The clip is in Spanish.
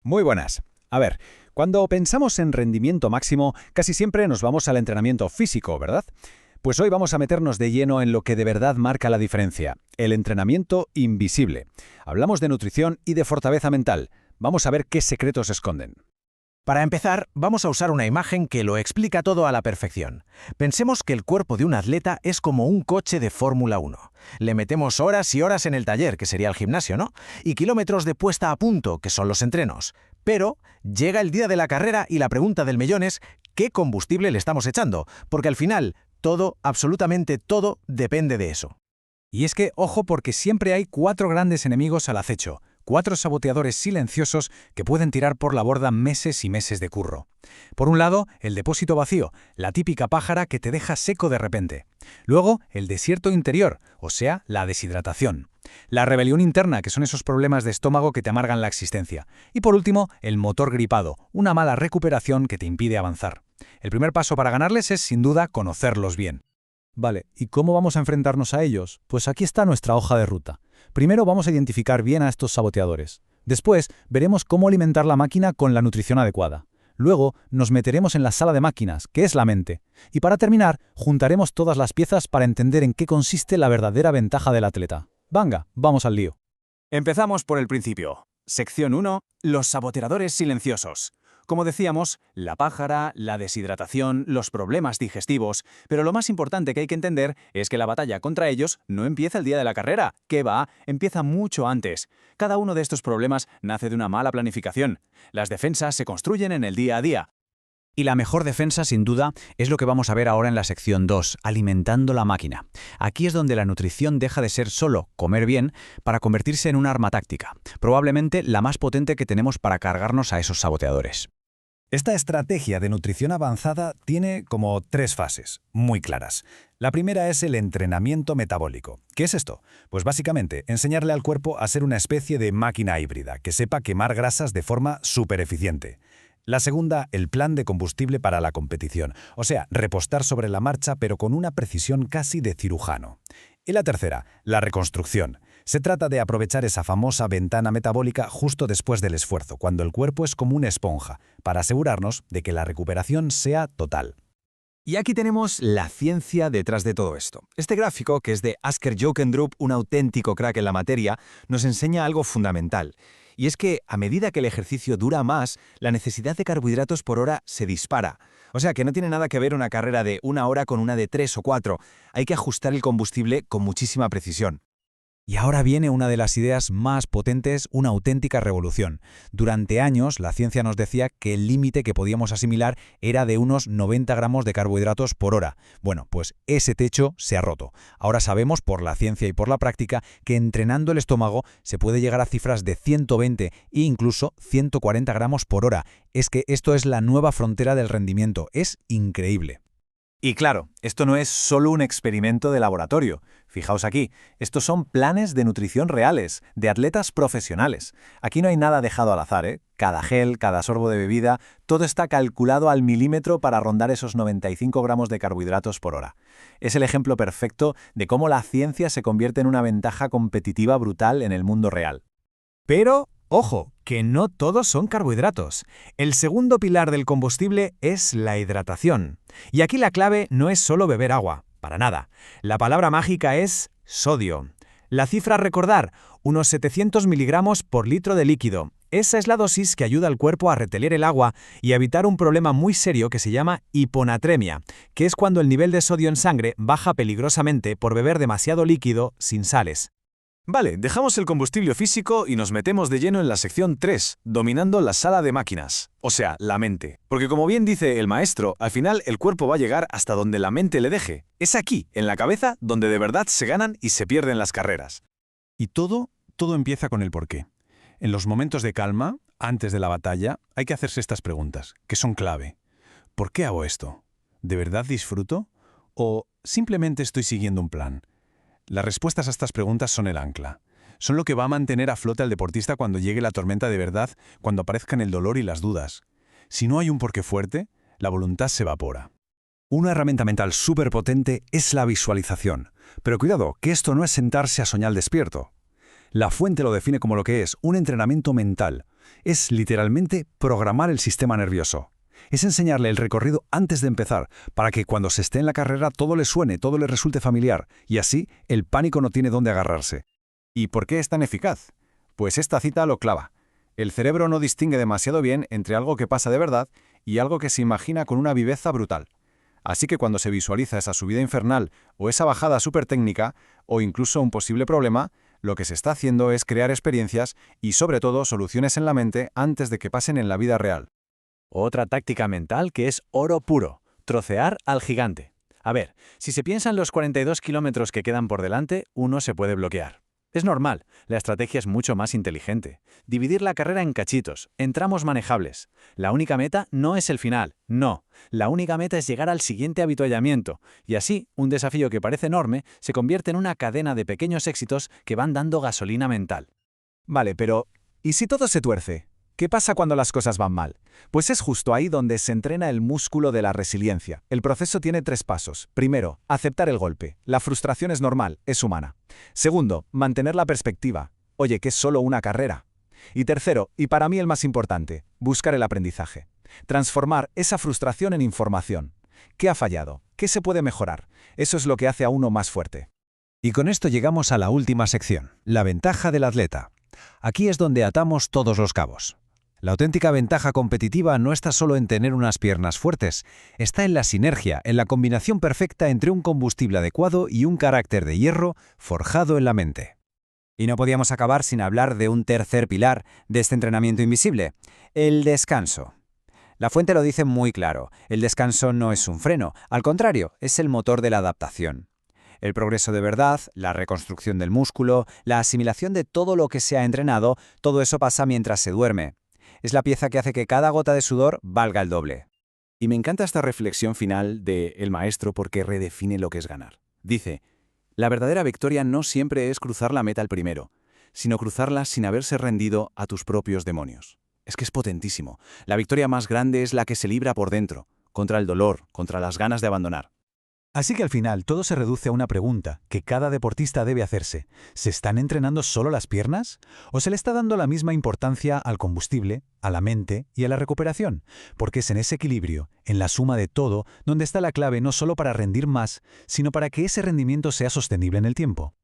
Muy buenas. A ver, cuando pensamos en rendimiento máximo, casi siempre nos vamos al entrenamiento físico, ¿verdad? Pues hoy vamos a meternos de lleno en lo que de verdad marca la diferencia, el entrenamiento invisible. Hablamos de nutrición y de fortaleza mental. Vamos a ver qué secretos esconden. Para empezar, vamos a usar una imagen que lo explica todo a la perfección. Pensemos que el cuerpo de un atleta es como un coche de Fórmula 1. Le metemos horas y horas en el taller, que sería el gimnasio, ¿no? Y kilómetros de puesta a punto, que son los entrenos. Pero llega el día de la carrera y la pregunta del millón es ¿qué combustible le estamos echando? Porque al final, todo, absolutamente todo, depende de eso. Y es que, ojo, porque siempre hay cuatro grandes enemigos al acecho, cuatro saboteadores silenciosos que pueden tirar por la borda meses y meses de curro. Por un lado, el depósito vacío, la típica pájara que te deja seco de repente. Luego, el desierto interior, o sea, la deshidratación. La rebelión interna, que son esos problemas de estómago que te amargan la existencia. Y por último, el motor gripado, una mala recuperación que te impide avanzar. El primer paso para ganarles es, sin duda, conocerlos bien. Vale, ¿y cómo vamos a enfrentarnos a ellos? Pues aquí está nuestra hoja de ruta. Primero vamos a identificar bien a estos saboteadores. Después veremos cómo alimentar la máquina con la nutrición adecuada. Luego nos meteremos en la sala de máquinas, que es la mente. Y para terminar, juntaremos todas las piezas para entender en qué consiste la verdadera ventaja del atleta. Venga, vamos al lío. Empezamos por el principio. Sección 1. Los saboteadores silenciosos. Como decíamos, la pájara, la deshidratación, los problemas digestivos, pero lo más importante que hay que entender es que la batalla contra ellos no empieza el día de la carrera, que va, empieza mucho antes. Cada uno de estos problemas nace de una mala planificación. Las defensas se construyen en el día a día. Y la mejor defensa, sin duda, es lo que vamos a ver ahora en la sección 2, alimentando la máquina. Aquí es donde la nutrición deja de ser solo comer bien para convertirse en un arma táctica, probablemente la más potente que tenemos para cargarnos a esos saboteadores. Esta estrategia de nutrición avanzada tiene como tres fases, muy claras. La primera es el entrenamiento metabólico. ¿Qué es esto? Pues básicamente enseñarle al cuerpo a ser una especie de máquina híbrida, que sepa quemar grasas de forma súper eficiente. La segunda, el plan de combustible para la competición, o sea, repostar sobre la marcha pero con una precisión casi de cirujano. Y la tercera, la reconstrucción. Se trata de aprovechar esa famosa ventana metabólica justo después del esfuerzo, cuando el cuerpo es como una esponja, para asegurarnos de que la recuperación sea total. Y aquí tenemos la ciencia detrás de todo esto. Este gráfico, que es de Asker Jokendrup, un auténtico crack en la materia, nos enseña algo fundamental. Y es que, a medida que el ejercicio dura más, la necesidad de carbohidratos por hora se dispara. O sea, que no tiene nada que ver una carrera de 1 hora con una de 3 o 4. Hay que ajustar el combustible con muchísima precisión. Y ahora viene una de las ideas más potentes, una auténtica revolución. Durante años, la ciencia nos decía que el límite que podíamos asimilar era de unos 90 gramos de carbohidratos por hora. Bueno, pues ese techo se ha roto. Ahora sabemos, por la ciencia y por la práctica, que entrenando el estómago se puede llegar a cifras de 120 e incluso 140 gramos por hora. Es que esto es la nueva frontera del rendimiento. Es increíble. Y claro, esto no es solo un experimento de laboratorio. Fijaos aquí, estos son planes de nutrición reales, de atletas profesionales. Aquí no hay nada dejado al azar, ¿eh? Cada gel, cada sorbo de bebida, todo está calculado al milímetro para rondar esos 95 gramos de carbohidratos por hora. Es el ejemplo perfecto de cómo la ciencia se convierte en una ventaja competitiva brutal en el mundo real. Pero, ojo, que no todos son carbohidratos. El segundo pilar del combustible es la hidratación. Y aquí la clave no es solo beber agua, para nada. La palabra mágica es sodio. La cifra a recordar, unos 700 miligramos por litro de líquido. Esa es la dosis que ayuda al cuerpo a retener el agua y a evitar un problema muy serio que se llama hiponatremia, que es cuando el nivel de sodio en sangre baja peligrosamente por beber demasiado líquido sin sales. Vale, dejamos el combustible físico y nos metemos de lleno en la sección 3, dominando la sala de máquinas, o sea, la mente. Porque como bien dice el maestro, al final el cuerpo va a llegar hasta donde la mente le deje. Es aquí, en la cabeza, donde de verdad se ganan y se pierden las carreras. Y todo empieza con el porqué. En los momentos de calma, antes de la batalla, hay que hacerse estas preguntas, que son clave. ¿Por qué hago esto? ¿De verdad disfruto? ¿O simplemente estoy siguiendo un plan? Las respuestas a estas preguntas son el ancla. Son lo que va a mantener a flote al deportista cuando llegue la tormenta de verdad, cuando aparezcan el dolor y las dudas. Si no hay un porqué fuerte, la voluntad se evapora. Una herramienta mental súper potente es la visualización. Pero cuidado, que esto no es sentarse a soñar despierto. La fuente lo define como lo que es un entrenamiento mental. es literalmente programar el sistema nervioso. Es enseñarle el recorrido antes de empezar, para que cuando se esté en la carrera todo le suene, todo le resulte familiar, y así el pánico no tiene dónde agarrarse. ¿Y por qué es tan eficaz? Pues esta cita lo clava. El cerebro no distingue demasiado bien entre algo que pasa de verdad y algo que se imagina con una viveza brutal. Así que cuando se visualiza esa subida infernal o esa bajada súper técnica, o incluso un posible problema, lo que se está haciendo es crear experiencias y sobre todo soluciones en la mente antes de que pasen en la vida real. Otra táctica mental que es oro puro, trocear al gigante. A ver, si se piensa en los 42 kilómetros que quedan por delante, uno se puede bloquear. Es normal, la estrategia es mucho más inteligente. Dividir la carrera en cachitos, en tramos manejables. La única meta no es el final, no. La única meta es llegar al siguiente avituallamiento. Y así, un desafío que parece enorme se convierte en una cadena de pequeños éxitos que van dando gasolina mental. Vale, pero ¿y si todo se tuerce? ¿Qué pasa cuando las cosas van mal? Pues es justo ahí donde se entrena el músculo de la resiliencia. El proceso tiene 3 pasos. Primero, aceptar el golpe. La frustración es normal, es humana. Segundo, mantener la perspectiva. Oye, que es solo una carrera. Y tercero, y para mí el más importante, buscar el aprendizaje. Transformar esa frustración en información. ¿Qué ha fallado? ¿Qué se puede mejorar? Eso es lo que hace a uno más fuerte. Y con esto llegamos a la última sección, la ventaja del atleta. Aquí es donde atamos todos los cabos. La auténtica ventaja competitiva no está solo en tener unas piernas fuertes, está en la sinergia, en la combinación perfecta entre un combustible adecuado y un carácter de hierro forjado en la mente. Y no podíamos acabar sin hablar de un tercer pilar de este entrenamiento invisible, el descanso. La fuente lo dice muy claro, el descanso no es un freno, al contrario, es el motor de la adaptación. El progreso de verdad, la reconstrucción del músculo, la asimilación de todo lo que se ha entrenado, todo eso pasa mientras se duerme. Es la pieza que hace que cada gota de sudor valga el doble. Y me encanta esta reflexión final de el maestro porque redefine lo que es ganar. Dice, la verdadera victoria no siempre es cruzar la meta al primero, sino cruzarla sin haberse rendido a tus propios demonios. Es que es potentísimo. La victoria más grande es la que se libra por dentro, contra el dolor, contra las ganas de abandonar. Así que al final todo se reduce a una pregunta que cada deportista debe hacerse. ¿Se están entrenando solo las piernas? ¿O se le está dando la misma importancia al combustible, a la mente y a la recuperación? Porque es en ese equilibrio, en la suma de todo, donde está la clave no solo para rendir más, sino para que ese rendimiento sea sostenible en el tiempo.